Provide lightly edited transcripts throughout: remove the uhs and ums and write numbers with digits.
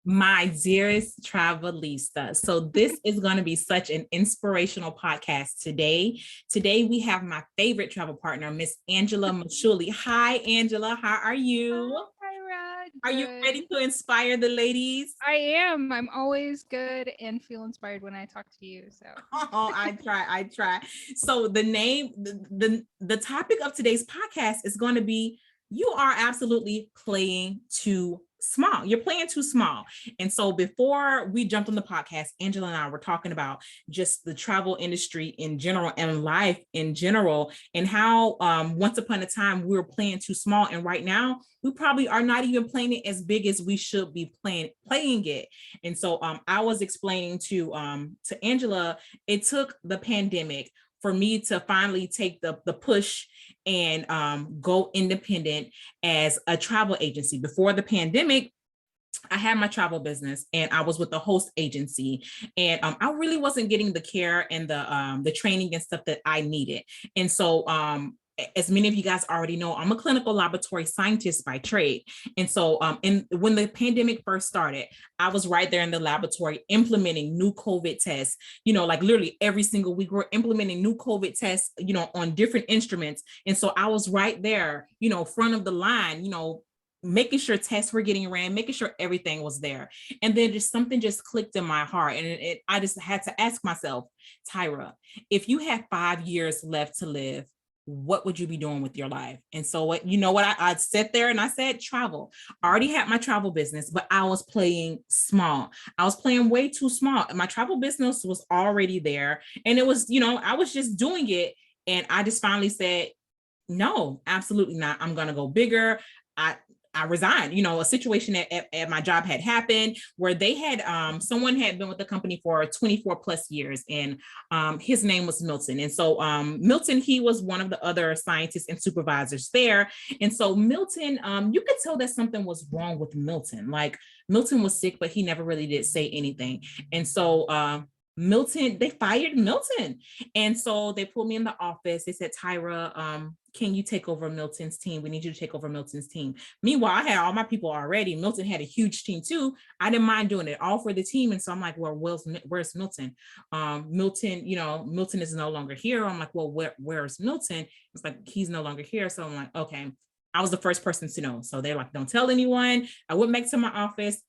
My dearest Travelista. So this is going to be such an inspirational podcast today. Today we have my favorite travel partner, Miss Angela Mashuli. Hi, Angela. How are you? Hi, Rod. Are you Good. ready to inspire the ladies? I am. I'm always good and feel inspired when I talk to you. So, Oh, I try. So the name, the topic of today's podcast is going to be you are absolutely playing too small. You're playing too small. And so before we jumped on the podcast, Angela and I were talking about just the travel industry in general and life in general, and how once upon a time we were playing too small. And right now we probably are not even playing it as big as we should be playing it. And so I was explaining to Angela, it took the pandemic for me to finally take the push and go independent as a travel agency. Before the pandemic, I had my travel business and I was with the host agency, and I really wasn't getting the care and the training and stuff that I needed. And so as many of you guys already know, I'm a clinical laboratory scientist by trade. And so and when the pandemic first started, I was right there in the laboratory implementing new COVID tests, like literally every single week we're implementing new COVID tests, on different instruments. And so I was right there, front of the line, making sure tests were getting ran, making sure everything was there. And then just something just clicked in my heart. And I just had to ask myself, Tyra, if you had 5 years left to live, what would you be doing with your life? And so I sat there and I said, travel. I already had my travel business, but I was playing small. I was playing way too small. My travel business was already there. And it was, I was just doing it. And I just finally said, no, absolutely not. I'm going to go bigger. I resigned. A situation at my job had happened where they had someone had been with the company for 24 plus years, and his name was Milton. And so Milton, he was one of the other scientists and supervisors there. And so Milton, you could tell that something was wrong with Milton. Like Milton was sick, but he never really did say anything. And so Milton, they fired Milton. And so they pulled me in the office. They said, Tyra, can you take over Milton's team? We need you to take over Milton's team. Meanwhile, I had all my people already. Milton had a huge team too. I didn't mind doing it all for the team. And so I'm like, well, where's Milton? Milton, Milton is no longer here. I'm like, well, where's Milton? It's like, he's no longer here. So I'm like, okay. I was the first person to know. So they're like, don't tell anyone. I went back to my office.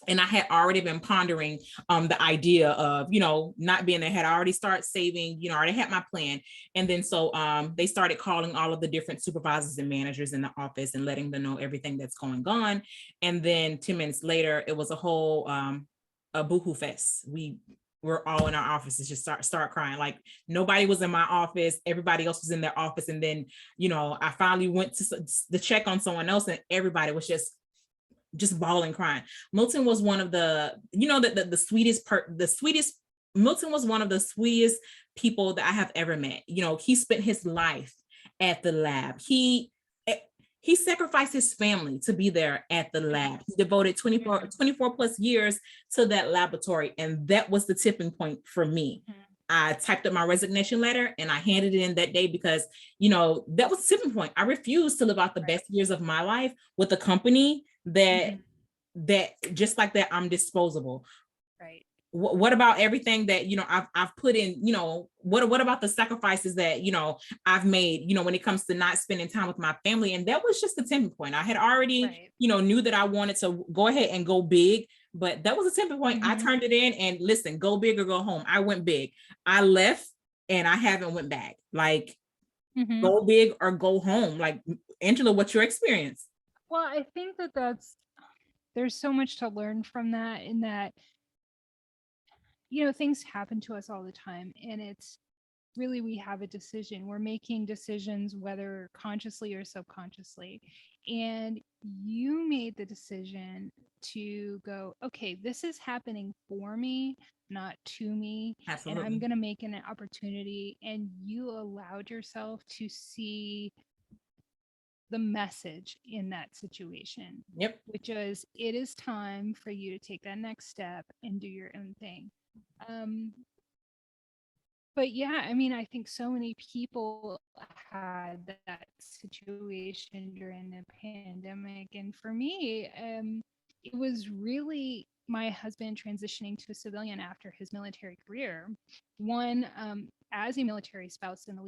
And I had already been pondering the idea of, not being there. Had already started saving, already had my plan. And then so they started calling all of the different supervisors and managers in the office and letting them know everything that's going on. And then 10 minutes later, it was a whole a boohoo fest. We're all in our offices, just start crying. Like nobody was in my office. Everybody else was in their office. And then, I finally went to check on someone else, and everybody was just bawling, crying. Milton was one of the, the sweetest, Milton was one of the sweetest people that I have ever met. He spent his life at the lab. He sacrificed his family to be there at the lab. He devoted 24 plus years to that laboratory. And that was the tipping point for me. I typed up my resignation letter and I handed it in that day because, that was the tipping point. I refused to live out the best years of my life with a company that just like that, I'm disposable. right. What about everything that, I've put in, what about the sacrifices that, I've made, when it comes to not spending time with my family? And that was just the tipping point. I had already, knew that I wanted to go ahead and go big, but that was a tipping point. I turned it in, and listen, go big or go home. I went big. I left and I haven't went back. Like go big or go home. Like Angela, what's your experience? Well, I think there's so much to learn from that, in that, things happen to us all the time, and it's really, we have a decision. We're making decisions, whether consciously or subconsciously. And you made the decision to go, okay, this is happening for me, not to me. Absolutely. And I'm going to make an opportunity. And you allowed yourself to see the message in that situation. Yep. Which is, it is time for you to take that next step and do your own thing. But yeah, I mean, I think so many people had that situation during the pandemic. And for me, it was really my husband transitioning to a civilian after his military career. One, as a military spouse in the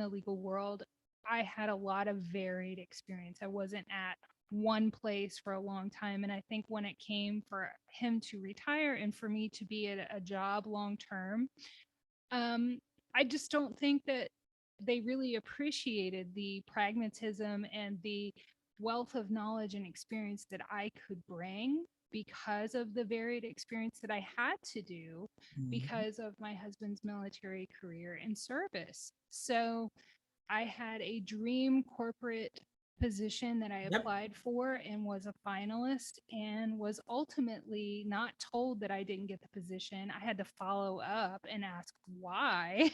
legal world, I had a lot of varied experience. I wasn't at one place for a long time. And I think when it came for him to retire and for me to be at a job long term, I just don't think that they really appreciated the pragmatism and the wealth of knowledge and experience that I could bring because of the varied experience that I had to do because of my husband's military career and service. So I had a dream corporate position that I Yep. applied for and was a finalist, and was ultimately not told that I didn't get the position. I had to follow up and ask why.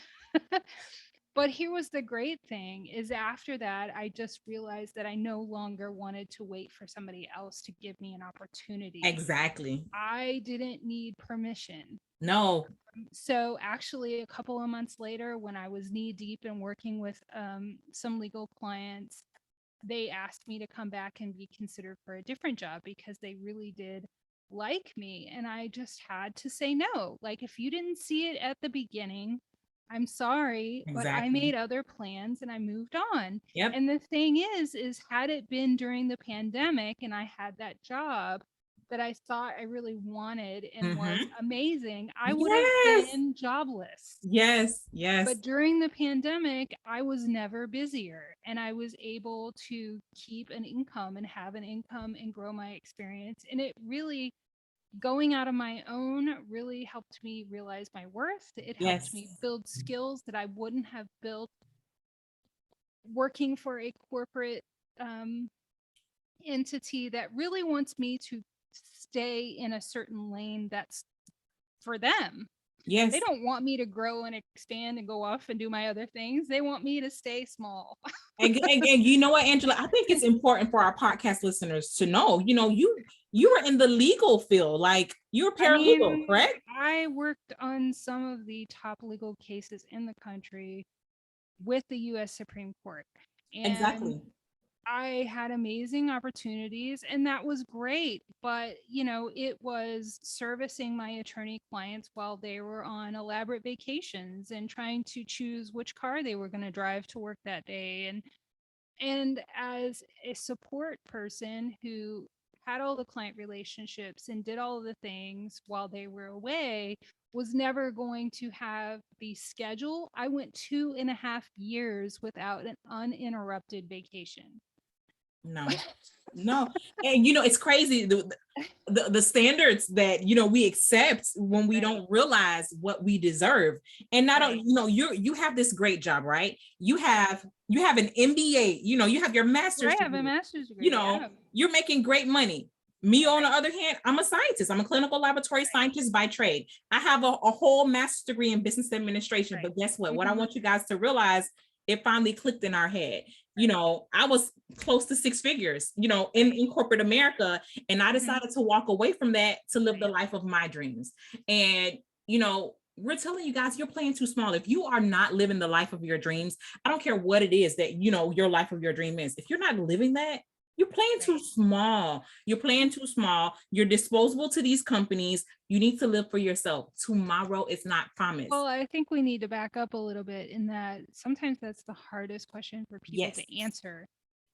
But here was the great thing is after that, I just realized that I no longer wanted to wait for somebody else to give me an opportunity. Exactly. I didn't need permission. No. So actually a couple of months later, when I was knee deep in working with some legal clients, they asked me to come back and be considered for a different job because they really did like me. And I just had to say no. Like, if you didn't see it at the beginning, I'm sorry, but I Exactly. made other plans and I moved on. Yep. And the thing is had it been during the pandemic and I had that job that I thought I really wanted and was amazing, I would have Yes. been jobless. Yes. Yes. But during the pandemic, I was never busier and I was able to keep an income and have an income and grow my experience. And it really, going out on my own really helped me realize my worth. It helped Yes. me build skills that I wouldn't have built working for a corporate entity that really wants me to stay in a certain lane that's for them. Yes. They don't want me to grow and expand and go off and do my other things. They want me to stay small. and you know what, Angela, I think it's important for our podcast listeners to know, you were in the legal field, like you were paralegal, correct? I worked on some of the top legal cases in the country with the US Supreme Court. And Exactly. I had amazing opportunities and that was great. But, it was servicing my attorney clients while they were on elaborate vacations and trying to choose which car they were going to drive to work that day. And as a support person who had all the client relationships and did all of the things while they were away, was never going to have the schedule. I went 2.5 years without an uninterrupted vacation. No. And it's crazy, the standards that we accept when we don't realize what we deserve. And not only, you have this great job, right? You have an MBA, you have your master's I have a master's degree. You're making great money. Me, on the other hand, I'm a scientist. I'm a clinical laboratory scientist by trade. I have a whole master's degree in business administration. But guess what? What I want you guys to realize, it finally clicked in our head. I was close to 6 figures, in corporate America. And I decided to walk away from that to live the life of my dreams. And, we're telling you guys, you're playing too small. If you are not living the life of your dreams, I don't care what it is that, your life of your dream is. If you're not living that, you're playing too small. You're playing too small. You're disposable to these companies. You need to live for yourself. Tomorrow is not promised. Well, I think we need to back up a little bit in that sometimes that's the hardest question for people to answer.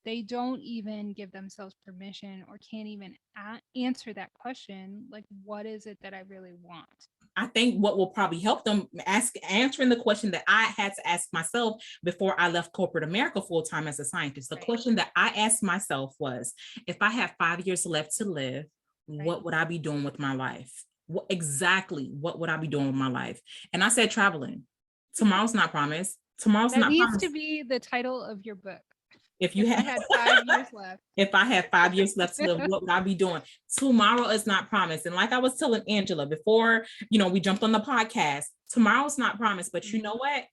They don't even give themselves permission or can't even answer that question. Like, what is it that I really want? I think what will probably help them answering the question that I had to ask myself before I left corporate America full-time as a scientist. The question that I asked myself was, if I have 5 years left to live, what would I be doing with my life? What would I be doing with my life? And I said, traveling. Tomorrow's not promised. That needs to be the title of your book. If I had 5 years left. If I had 5 years left to live, what would I be doing? Tomorrow is not promised. And like I was telling Angela before, we jumped on the podcast, tomorrow's not promised, but you know what?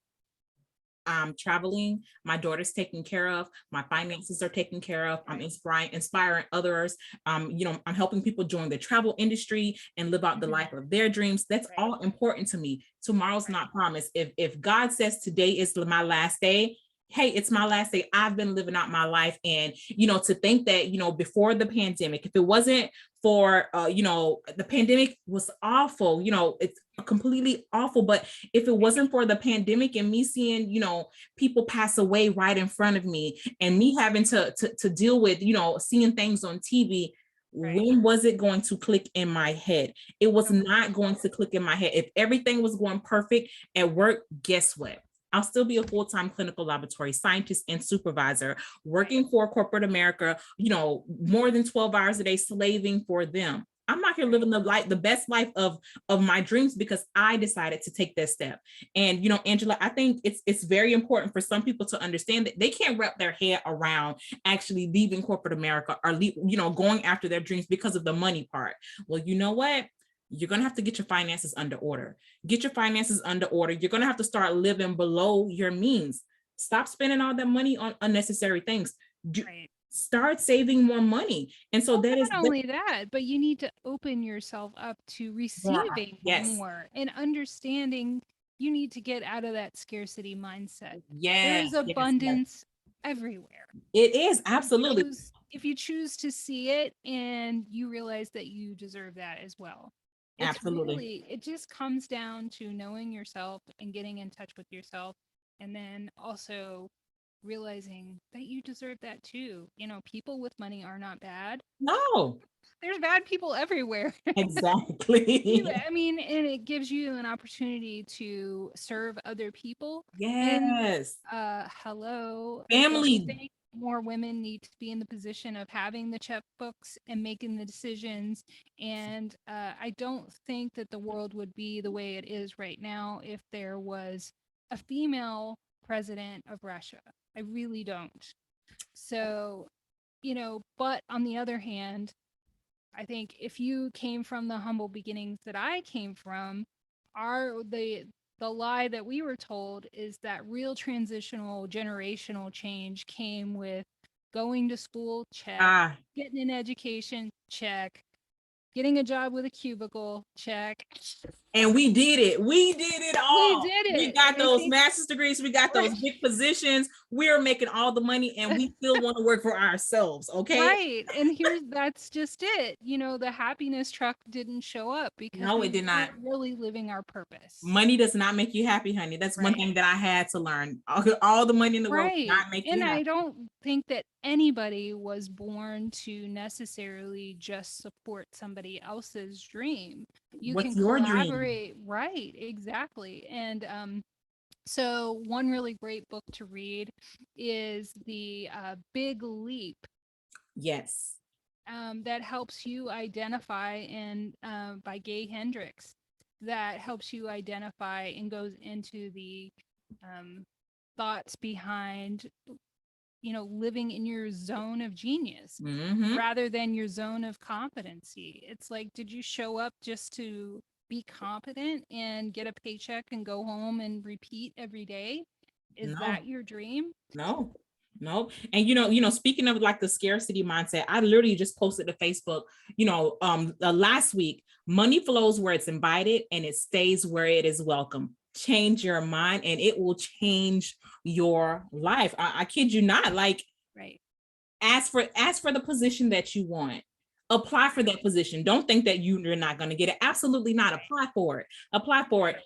I'm traveling. My daughter's taken care of. My finances are taken care of. I'm inspiring others. I'm helping people join the travel industry and live out the life of their dreams. That's all important to me. Tomorrow's not promised. If God says today is my last day, hey, it's my last day. I've been living out my life. And, to think that, before the pandemic, if it wasn't for, the pandemic was awful, it's completely awful. But if it wasn't for the pandemic and me seeing, people pass away right in front of me and me having to deal with, seeing things on TV, when was it going to click in my head? It was not going to click in my head. If everything was going perfect at work, guess what? I'll still be a full-time clinical laboratory scientist and supervisor working for corporate America, more than 12 hours a day, slaving for them. I'm not here living the best life of my dreams because I decided to take that step. And, Angela, I think it's very important for some people to understand that they can't wrap their head around actually leaving corporate America or, going after their dreams because of the money part. Well, you know what? You're going to have to get your finances under order. Get your finances under order. You're going to have to start living below your means. Stop spending all that money on unnecessary things. Start saving more money. And so that is not only that, but you need to open yourself up to receiving more and understanding. You need to get out of that scarcity mindset. There is abundance everywhere. It is, absolutely. If you choose to see it and you realize that you deserve that as well. Absolutely. It just comes down to knowing yourself and getting in touch with yourself, and then also realizing that you deserve that too. People with money are not bad. No. There's bad people everywhere. Exactly. And it gives you an opportunity to serve other people. Yes. And, hello. Family. More women need to be in the position of having the checkbooks and making the decisions. And I don't think that the world would be the way it is right now if there was a female president of Russia. I really don't. So, but on the other hand, I think if you came from the humble beginnings that I came from, the lie that we were told is that real transitional generational change came with going to school, check, getting an education, check, getting a job with a cubicle, check. And we did it. We did it all. We did it. We got those master's degrees. We got those big positions. We're making all the money and we still want to work for ourselves. Okay. Right. And that's just it. The happiness truck didn't show up because it did not. Really living our purpose. Money does not make you happy, honey. That's one thing that I had to learn. All the money in the world does not make you happy. And I don't think that anybody was born to necessarily just support somebody else's dream. What's your collaborate. Dream? Right, exactly. And so one really great book to read is The Big Leap. Yes. That helps you identify, and by Gay Hendricks, that helps you identify and goes into the thoughts behind living in your zone of genius rather than your zone of competency. It's like, did you show up just to be competent and get a paycheck and go home and repeat every day? Is that your dream? No. And speaking of like the scarcity mindset, I literally just posted to Facebook, last week, money flows where it's invited and it stays where it is welcome. Change your mind and it will change your life. I kid you not. Like, ask for the position that you want. Apply for that position. Don't think that you're not going to get it. Absolutely not. Apply for it.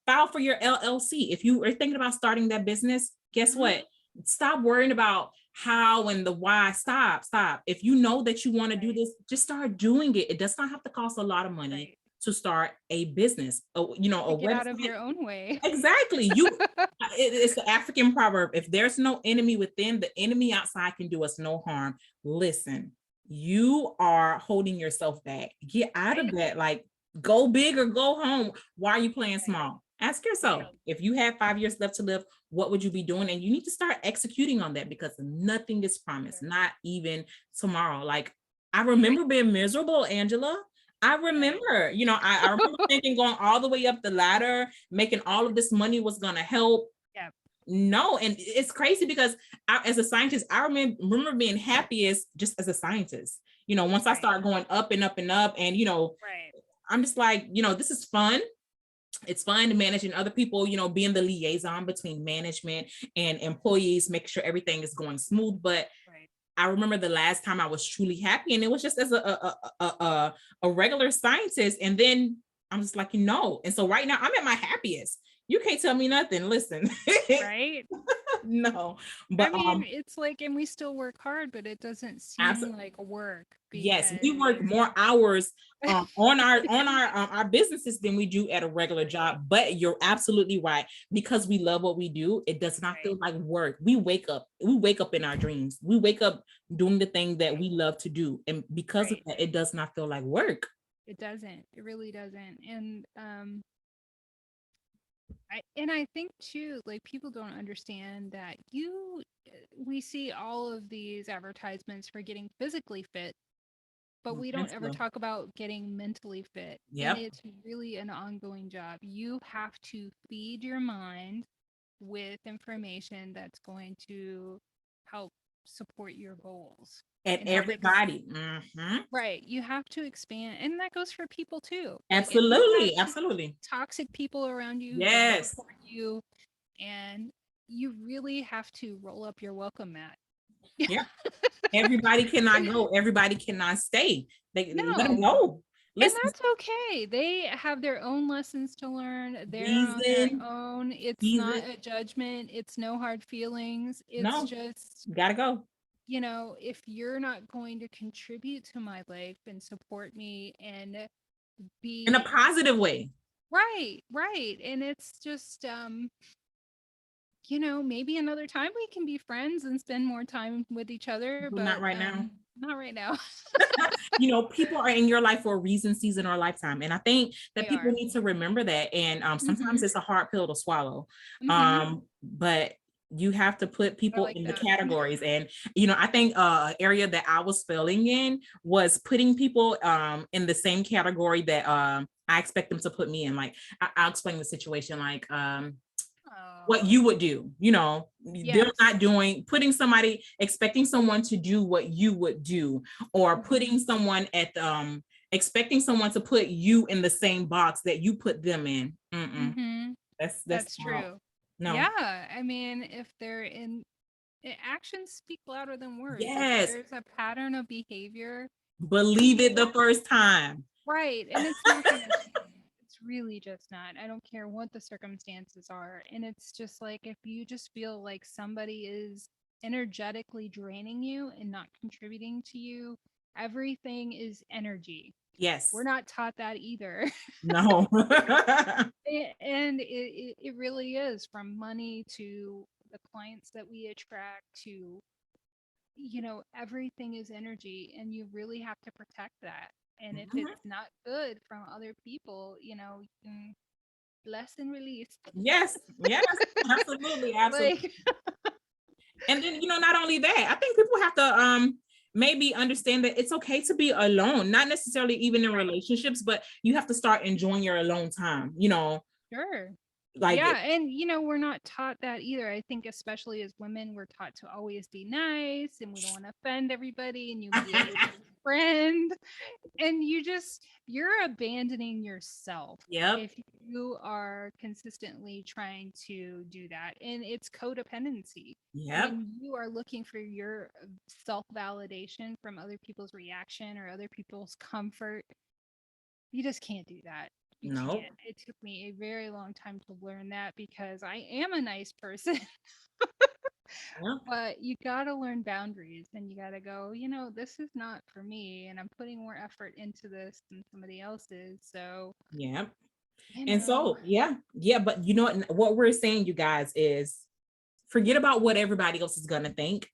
File for your LLC. If you are thinking about starting that business, guess what? Stop worrying about how and the why. Stop. If you know that you want to do this, just start doing it. It does not have to cost a lot of money to start a business. A website. Out of your own way. Exactly. It's the African proverb. If there's no enemy within, the enemy outside can do us no harm. Listen, you are holding yourself back. Get out of that. Like, go big or go home. Why are you playing small? Ask yourself, if you had 5 years left to live, what would you be doing? And you need to start executing on that because nothing is promised, not even tomorrow. Like, I remember being miserable, Angela. I remember, I remember thinking going all the way up the ladder, making all of this money was going to help. Yeah. No. And it's crazy because as a scientist, I remember being happiest just as a scientist. Once I started going up and up and up and, I'm just like, this is fun. it's fun managing other people, being the liaison between management and employees, making sure everything is going smooth. But Right. I remember the last time I was truly happy, and it was just as a regular scientist. And then I'm just like, and so right now I'm at my happiest. You can't tell me nothing. Listen, Right. no, I but mean, it's like, and we still work hard, but it doesn't seem like work yes, because we work more hours on our businesses than we do at a regular job. But you're absolutely right, because we love what we do. It does not feel like work. We wake up in our dreams. We wake up doing the thing that we love to do, and because of that, it does not feel like work. It doesn't. It really doesn't. And I think too, like, people don't understand that we see all of these advertisements for getting physically fit, but we don't ever talk about getting mentally fit. And Yep. it's really an ongoing job. You have to feed your mind with information that's going to help support your goals. And And help everybody. right. You have to expand. And that goes for people too. Like, if you Absolutely. have Absolutely. toxic people around you who don't Yes. support you, and you really have to roll up your welcome mat. Yeah. Everybody cannot go. Everybody cannot stay. They let them No. go. And Listen, that's okay. They have their own lessons to learn. They're on their reason, own. It's not reason. a judgment. It's no hard feelings. It's No, just, gotta go. if you're not going to contribute to my life and support me and be In a positive way. right, right. And it's just maybe another time we can be friends and spend more time with each other, But but not right now. not right now. People are in your life for a reason, season, or lifetime. And I think that They people are. need to remember that. And sometimes it's a hard pill to swallow. Mhm. But you have to put I people like in the that. categories. And, I think area that I was failing in was putting people in the same category that I expect them to put me in. Like, I'll explain the situation. Like, what Oh, you would do, they're yes. not expecting someone to do what you would do, or putting someone expecting someone to put you in the same box that you put them in. Mhm. That's That's no. true. No. Yeah, I mean, if they're in actions speak louder than words. If Yes, there's a pattern of behavior, believe it the first time. right, and it's not going to change. It's really just not. I don't care what the circumstances are. And it's just like, if you just feel like somebody is energetically draining you and not contributing to you, everything is energy. Yes. We're not taught that either. No. And it really is, from money to the clients that we attract to, everything is energy, and you really have to protect that. And if it's not good from other people, you can bless and release. Yes, yes, absolutely, absolutely. Like, And then, not only that, I think people have to maybe understand that it's okay to be alone, not necessarily even in relationships, but you have to start enjoying your alone time, sure. like Yeah, and we're not taught that either. I think especially as women, we're taught to always be nice, and we don't want to offend everybody, and you mediate with your friend, and you're abandoning yourself Yep. if you are consistently trying to do that. And it's codependency. Yep. When you are looking for your self-validation from other people's reaction or other people's comfort, you just can't do that. You No. can't. It took me a very long time to learn that, because I am a nice person. Yep. But you got to learn boundaries, and you got to go, this is not for me, and I'm putting more effort into this than somebody else is. So, Yep. you And know, so, yeah, but what we're saying, you guys, is forget about what everybody else is gonna think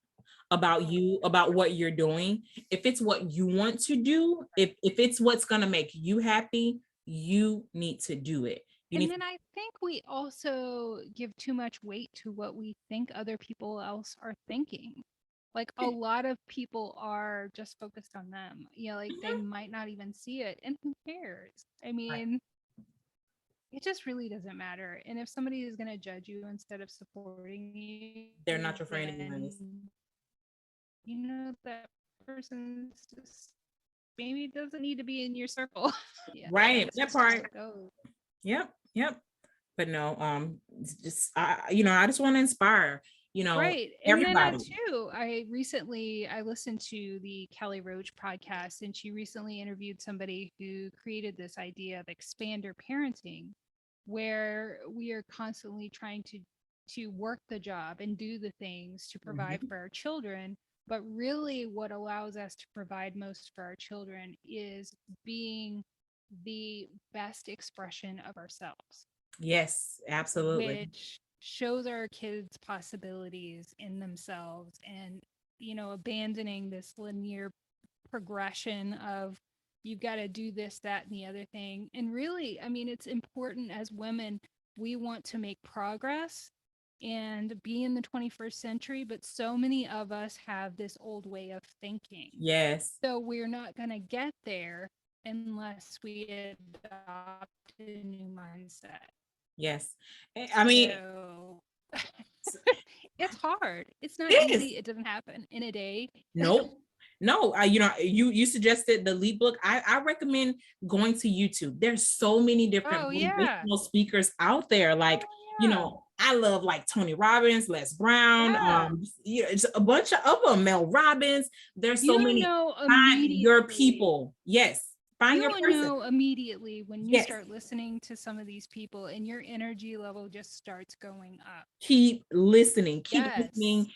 about you, about what you're doing. If it's what you want to do, if it's what's gonna make you happy, you need to do it. You and need then I think we also give too much weight to what we think other people else are thinking. Like, a lot of people are just focused on them. Like, they might not even see it, and who cares? I Right. mean, it just really doesn't matter. And if somebody is going to judge you instead of supporting you, They're not your friend anyways. then that person's just maybe doesn't need to be in your circle. Yeah, Right. that's That just how part. it goes. Yep. Yep. But no, just I just want to inspire, Right. And then everybody. too, I listened to the Kelly Roach podcast, and she recently interviewed somebody who created this idea of expander parenting, where we are constantly trying to work the job and do the things to provide Mhm. for our children. But really what allows us to provide most for our children is being the best expression of ourselves, Yes, absolutely. which shows our kids possibilities in themselves, and abandoning this linear progression of you've got to do this, that, and the other thing. And really, I mean, it's important as women, we want to make progress and be in the 21st century, but so many of us have this old way of thinking, Yes. so we're not going to get there unless we adopt a new mindset. Yes. I mean, So it's hard. It's not it is. easy. It doesn't happen in a day. Nope. No, you suggested the lead book. I recommend going to YouTube. There's so many different Oh yeah. motivational speakers out there. Like, Oh yeah. I love like Tony Robbins, Les Brown, Yeah. it's a bunch of them, Mel Robbins. There's so You many. know Find your immediately. people. Yes. Find You your will person. know immediately when you Yes. start listening to some of these people, and your energy level just starts going up. Keep listening. Keep Yes. listening.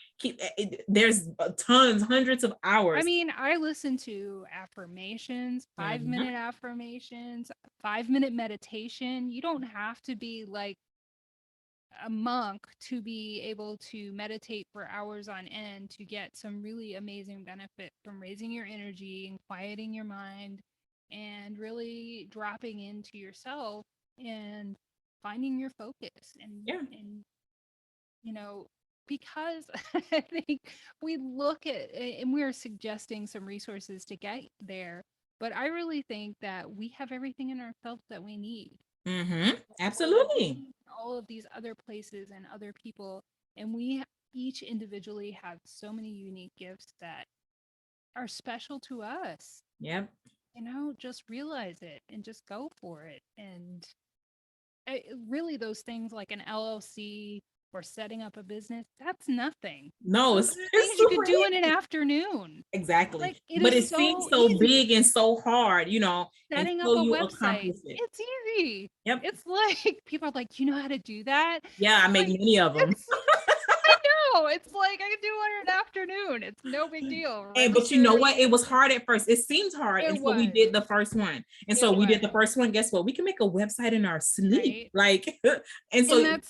There's tons, hundreds of hours. I mean, I listen to affirmations, Mhm. 5-minute affirmations, 5-minute meditation. You don't have to be like a monk to be able to meditate for hours on end to get some really amazing benefit from raising your energy and quieting your mind and really dropping into yourself and finding your focus. Yeah. And because I think we look at, and we're suggesting some resources to get there, but I really think that we have everything in ourselves that we need. Absolutely. All of these other places and other people, and we each individually have so many unique gifts that are special to us. Yep. Just realize it and just go for it. And really, those things like an LLC or setting up a business, that's nothing. No, Those it's are the things you could do in an easy. afternoon. Exactly. Like, it But is it seems so so easy. big and so hard, Setting up until a you website, accomplish it. it's easy. Yep. It's like people are like, you know how to do that? Yeah, I make Like, many of them. I know. It's like I can do one in an afternoon. It's no big deal. But you know what? Registering. It was hard at first. It seemed hard It until we was. did the first one. And It so we did the was. first one. Guess what? We can make a website in our sleep. Right. Like, and so And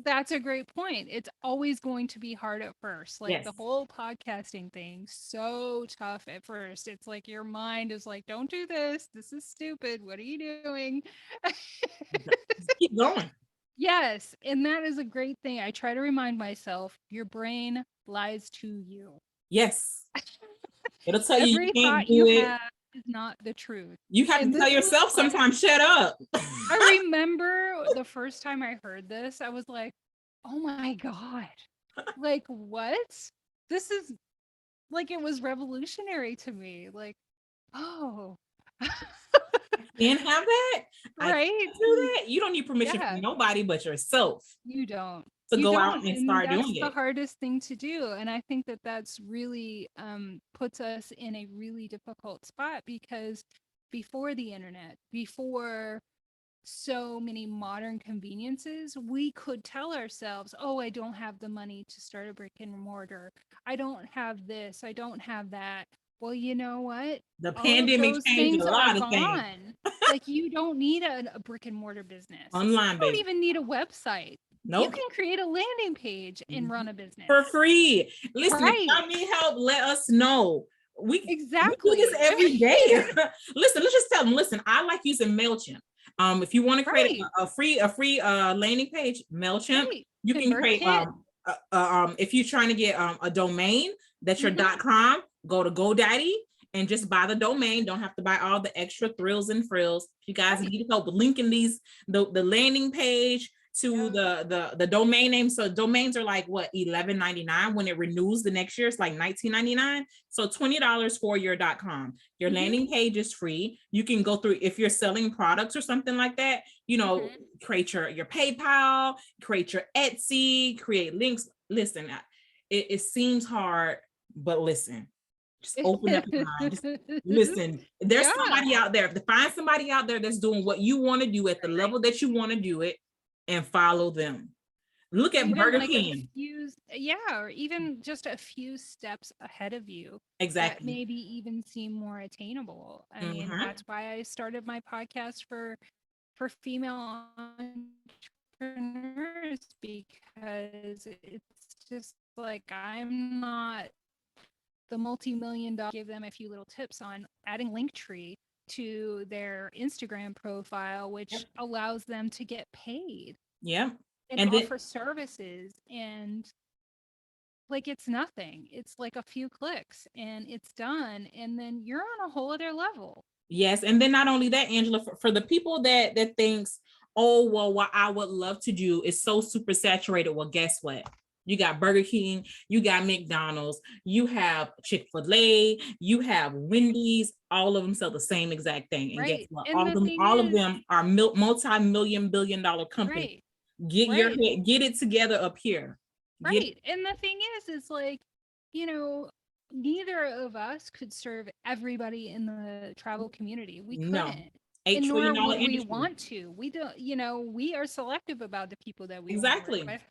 that's a great point. It's always going to be hard at first. Like the yes. whole podcasting thing, so tough at first. It's like your mind is like, don't do this. This is stupid. What are you doing? Just keep going. Yes. And that is a great thing. I try to remind myself, your brain lies to you. Yes. It'll tell you Every you can't thought do you it. have is not the truth. You have And to tell this was yourself like, sometimes, shut up. I remember the first time I heard this, I was like, oh my God. Like, what? This is like, it was revolutionary to me. Like, oh, Can't have that. I right? can't do that. You don't need permission Yeah. from nobody but yourself You don't. to You go don't. out and start that's doing the it. hardest thing to do. And I think that that's really puts us in a really difficult spot, because before the internet, before so many modern conveniences, we could tell ourselves, oh, I don't have the money to start a brick and mortar. I don't have this. I don't have that. Well, you know what? The All of pandemic those changed things a are lot of things. gone. Like, you don't need a brick and mortar business. Online, You don't baby. even need a website. You Nope. can create a landing page and run a business. For free. Listen, Right. if y'all need help, let us know. We Exactly. do this every day. Listen, let's just tell them, listen, I like using MailChimp. If you want to create Right. a free landing page, MailChimp, Right. you can create ConvertKit. if you're trying to get a domain that's your Mhm. .com, go to GoDaddy and just buy the domain. Don't have to buy all the extra thrills and frills. If you guys Right. need help linking the landing page to the domain name. So domains are like what, $11.99. When it renews the next year, it's like $19.99. So $20 for your .com. Your landing page is free. You can go through, if you're selling products or something like that, you know, create your PayPal, create your Etsy, create links. Listen, it seems hard, but listen, just open up your mind. Just listen. There's somebody out there. Find somebody out there that's doing what you want to do at the level that you want to do it, and follow them. Look at even Burger like King. or even just a few steps ahead of you. Exactly. That maybe even seem more attainable. I mean, that's why I started my podcast for female entrepreneurs, because it's just like, I'm not the multi-million-dollar. Give them a few little tips on adding Linktree to their Instagram profile, which allows them to get paid. And offer services, and like, it's nothing. It's like a few clicks and it's done, and then you're on a whole other level. Yes. And then not only that, Angela, for the people that thinks, oh, well, what I would love to do is so super saturated. Well, guess what? You got Burger King, you got McDonald's, you have Chick-fil-A, you have Wendy's. All of them sell the same exact thing. And guess what? And all of them are multi-million billion-dollar companies. Get your head, get it together up here. And the thing is like, you know, neither of us could serve everybody in the travel community. We couldn't. And nor would we want to. We don't, you know, we are selective about the people that we want to work with.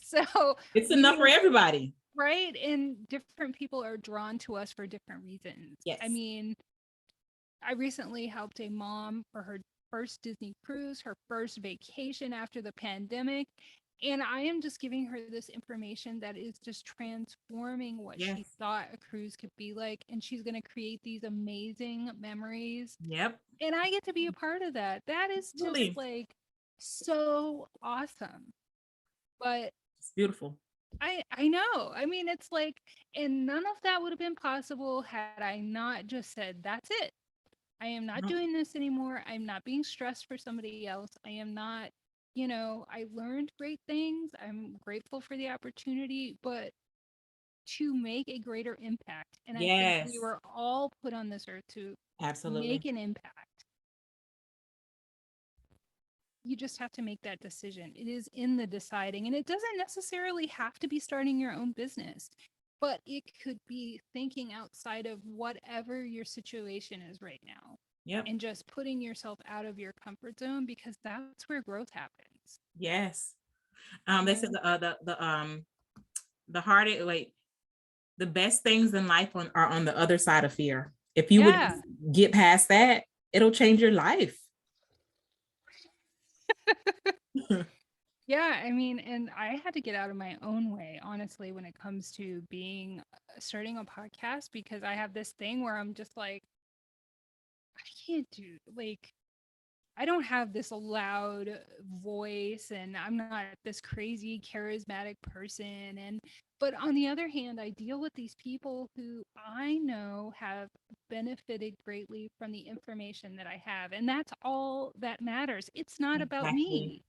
So it's enough for everybody. Right. And different people are drawn to us for different reasons. Yes. I mean, I recently helped a mom for her first Disney cruise, her first vacation after the pandemic. And I am just giving her this information that is just transforming what she thought a cruise could be like. And she's going to create these amazing memories. And I get to be a part of that. That is just like so awesome. But it's beautiful. I know. I mean, it's like, and none of that would have been possible had I not just said, that's it. I am not doing this anymore. I'm not being stressed for somebody else. I am not, you know, I learned great things. I'm grateful for the opportunity, but to make a greater impact. And I think we were all put on this earth to make an impact. You just have to make that decision. It is in the deciding, and it doesn't necessarily have to be starting your own business, but it could be thinking outside of whatever your situation is right now. And just putting yourself out of your comfort zone, because that's where growth happens. They said the best things in life are on the other side of fear. If you would get past that, it'll change your life. I mean, and I had to get out of my own way, honestly, when it comes to starting a podcast, because I have this thing where I'm just like, I can't do, like, I don't have this loud voice, and I'm not this crazy charismatic person. But on the other hand, I deal with these people who I know have benefited greatly from the information that I have. And that's all that matters. It's not about me.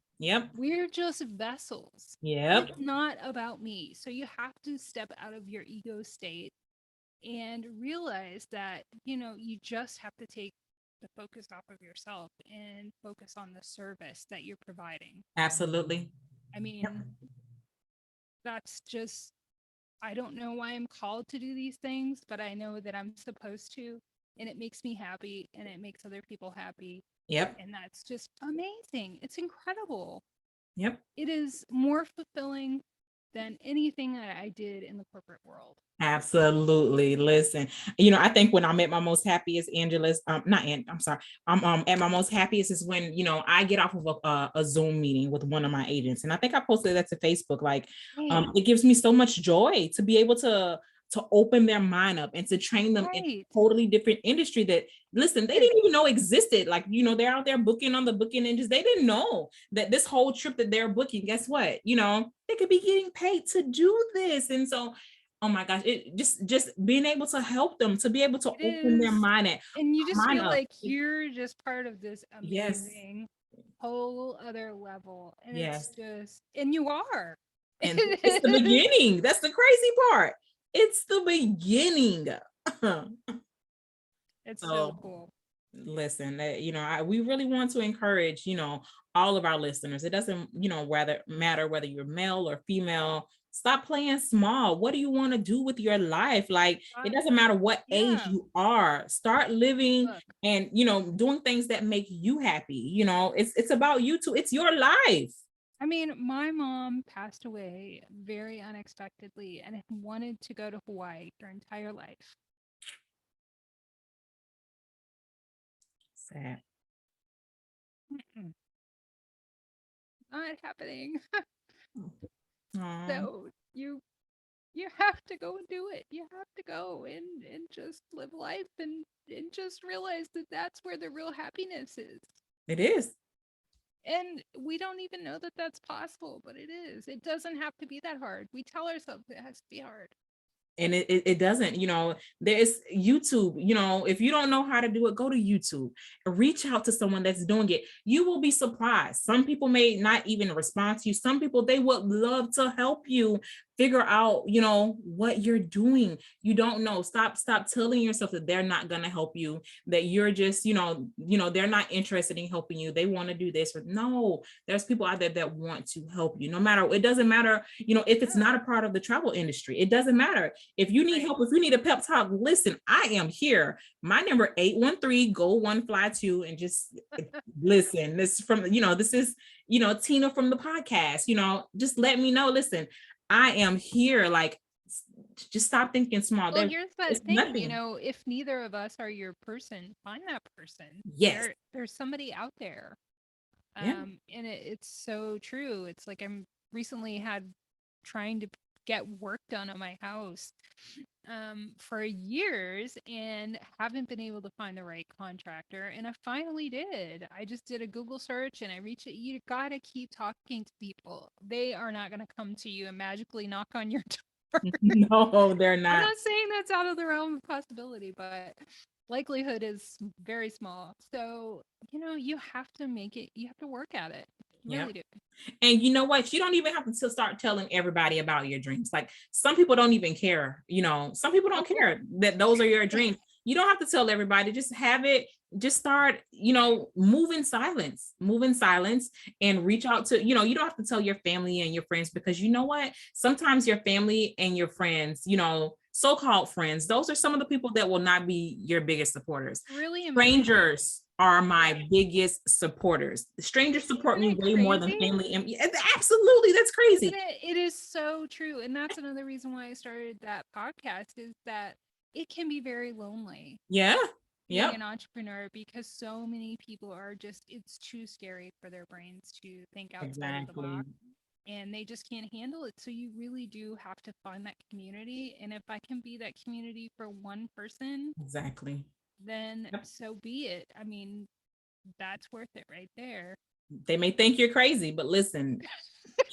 We're just vessels. It's not about me. So you have to step out of your ego state and realize that, you know, you just have to take the focus off of yourself and focus on the service that you're providing. Absolutely. I mean, that's just, I don't know why I'm called to do these things, but I know that I'm supposed to, and it makes me happy, and it makes other people happy. And that's just amazing. It's incredible. It is more fulfilling than anything that I did in the corporate world. Absolutely. Listen, you know, I think when I'm at my most happiest, Angela's, I'm at my most happiest is when, you know, I get off of a Zoom meeting with one of my agents. And I think I posted that to Facebook. Like, it gives me so much joy to be able to open their mind up and to train them in a totally different industry that, listen, they didn't even know existed. Like, you know, they're out there booking on the booking engines. They didn't know that this whole trip that they're booking, guess what? You know, they could be getting paid to do this. And so, oh my gosh, it just being able to help them, to be able to open their mind and you just feel like you're just part of this amazing whole other level. And it's Yes. just, and you are. And it's the beginning. That's the crazy part. It's the beginning. It's so So cool. listen, we really want to encourage, all of our listeners. It doesn't, matter whether you're male or female. Stop playing small. What do you want to do with your life? Like, it doesn't matter what age you are. Start living and, doing things that make you happy. It's about you too. It's your life. I mean, my mom passed away very unexpectedly and wanted to go to Hawaii her entire life. Sad. Not happening. Aww. So you have to go and do it. You have to go and just live life and just realize that that's where the real happiness is. It is. And we don't even know that that's possible, but it is. It doesn't have to be that hard. We tell ourselves it has to be hard. And it doesn't, there's YouTube, if you don't know how to do it, go to YouTube, reach out to someone that's doing it. You will be surprised. Some people may not even respond to you. Some people, they would love to help you figure out, what you're doing. You don't know. Stop telling yourself that they're not going to help you, that you're just, they're not interested in helping you. They want to do this. No, there's people out there that want to help you. No matter, it doesn't matter, if it's not a part of the travel industry, it doesn't matter. If you need help, if you need a pep talk, listen, I am here. My number 813 go one fly two, and just listen. This is from, this is, Tina from the podcast, just let me know. Listen, I am here. Like, just stop thinking small. Well, here's that thing, nothing. If neither of us are your person, find that person. Yes. There's somebody out there. Yeah. And it's so true. It's like I'm recently trying to get work done on my house for years and haven't been able to find the right contractor. And I finally did. I just did a Google search and I reached it. You gotta keep talking to people. They are not gonna come to you and magically knock on your door. No, they're not. I'm not saying that's out of the realm of possibility, but likelihood is very small. So, you have to make it, you have to work at it. You really do. And you know what? You don't even have to start telling everybody about your dreams. Like, some people don't even care, some people don't care that those are your dreams. You don't have to tell everybody, just have it, just start, move in silence and reach out to, you don't have to tell your family and your friends, because you know what? Sometimes your family and your friends, so-called friends, those are some of the people that will not be your biggest supporters. Really, strangers are my biggest supporters. Strangers support me way more than family. And absolutely, that's crazy. It is so true. And that's another reason why I started that podcast, is that it can be very lonely. Yeah. Being an entrepreneur, because so many people are just, it's too scary for their brains to think outside of the box. And they just can't handle it. So you really do have to find that community. And if I can be that community for one person, then so be it. I mean, that's worth it right there. They may think you're crazy, but listen,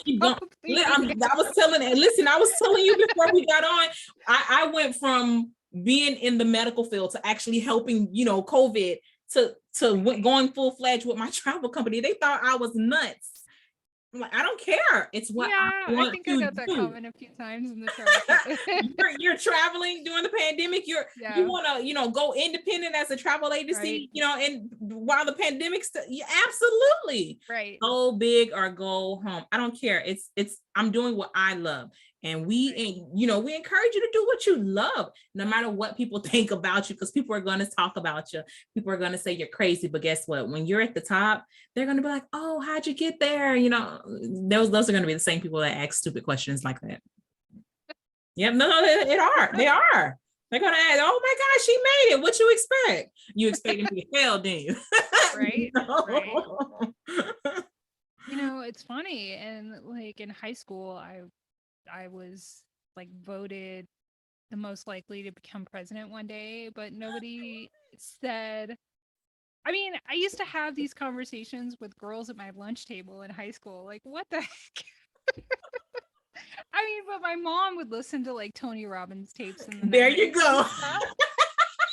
keep going. I was telling you before we got on, I went from being in the medical field to actually helping, COVID, to going full-fledged with my travel company. They thought I was nuts. I'm like, I don't care. It's what I want. I think I got that comment a few times in the travel. you're traveling during the pandemic. You want to, go independent as a travel agency, and while the pandemic's absolutely right. Go big or go home. I don't care. It's I'm doing what I love. And we encourage you to do what you love, no matter what people think about you, because people are going to talk about you. People are going to say you're crazy. But guess what? When you're at the top, they're going to be like, oh, how'd you get there? Those are going to be the same people that ask stupid questions like that. Yep. No, they are. They're going to ask, oh my gosh, she made it. What you expect? You expected me to fail, didn't you? Right. Right. It's funny. And like in high school, I was like voted the most likely to become president one day, but nobody said. I mean, I used to have these conversations with girls at my lunch table in high school. Like, what the heck? I mean, but my mom would listen to like Tony Robbins tapes. There you go.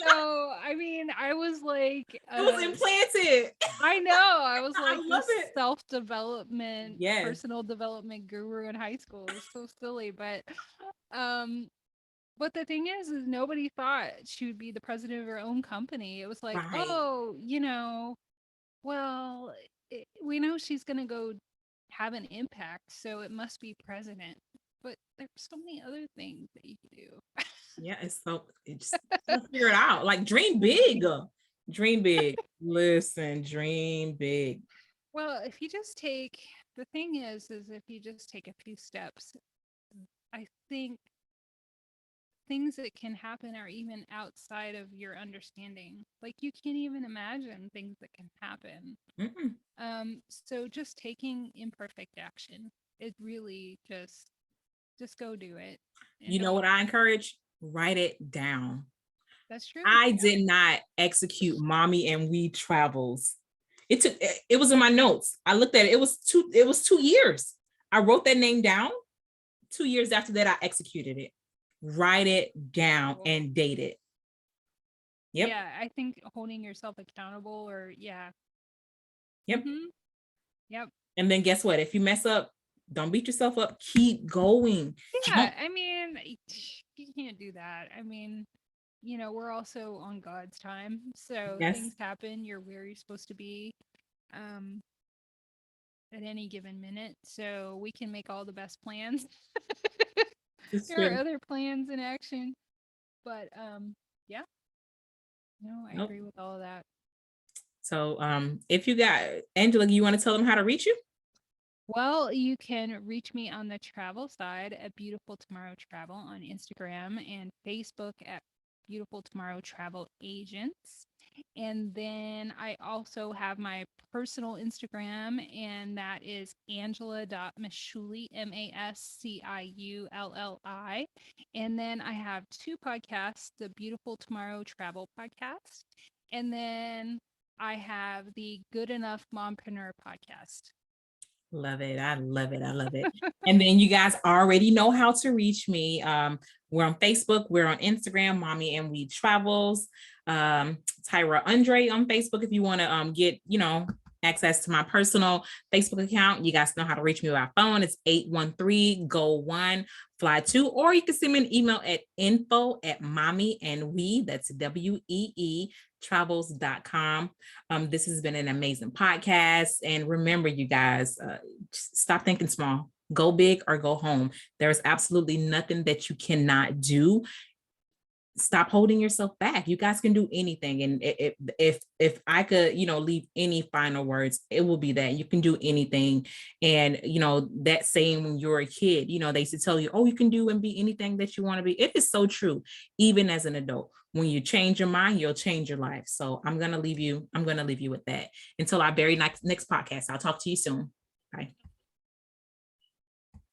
So, I mean, I was like, It was implanted. I know. I was I like love this it. self-development, Yes. personal development guru in high school. It was so silly, um, but the thing is nobody thought she would be the president of her own company. It was like, Right. oh, well, we know she's gonna go have an impact, so it must be president. But there's so many other things that you can do. Yeah, it's just figure it out. Like dream big. Dream big. Listen, dream big. Well, if you just take the thing is if you just take a few steps, I think things that can happen are even outside of your understanding. Like you can't even imagine things that can happen. So just taking imperfect action, it really just go do it. You know what I encourage? Write it down. That's true. I did not execute Mommy and We Travels. It was in my notes. I looked at it. It was 2 years. I wrote that name down. 2 years after that, I executed it. Write it down and date it. Yep. Yeah, I think holding yourself accountable Yep. Yep. And then guess what? If you mess up, don't beat yourself up. Keep going. Yeah, I mean, you can't do that. I mean, we're also on God's time. So things happen. You're where you're supposed to be at any given minute. So we can make all the best plans. There are other plans in action. But yeah. I agree with all of that. So if you got Angela, you want to tell them how to reach you? Well, you can reach me on the travel side at Beautiful Tomorrow Travel on Instagram and Facebook at Beautiful Tomorrow Travel Agents. And then I also have my personal Instagram, and that is angela.masciulli, MASCIULLI. And then I have 2 podcasts, the Beautiful Tomorrow Travel podcast, and then I have the Good Enough Mompreneur podcast. Love it. I love it. I love it. And then you guys already know how to reach me. We're on Facebook. We're on Instagram, Mommy and We Travels. Tyra Andre on Facebook. If you want to get, access to my personal Facebook account, you guys know how to reach me by phone. It's 813-GO1-FLY2, or you can send me an email at info@mommyandwe, that's WEE travels.com. This has been an amazing podcast. And remember, you guys, stop thinking small. Go big or go home. There's absolutely nothing that you cannot do. Stop holding yourself back. You guys can do anything. And if I could, leave any final words, it will be that you can do anything. And, that saying when you're a kid, they used to tell you, oh, you can do and be anything that you want to be. It is so true. Even as an adult, when you change your mind, you'll change your life. So I'm going to leave you with that until our very next podcast. I'll talk to you soon. Bye.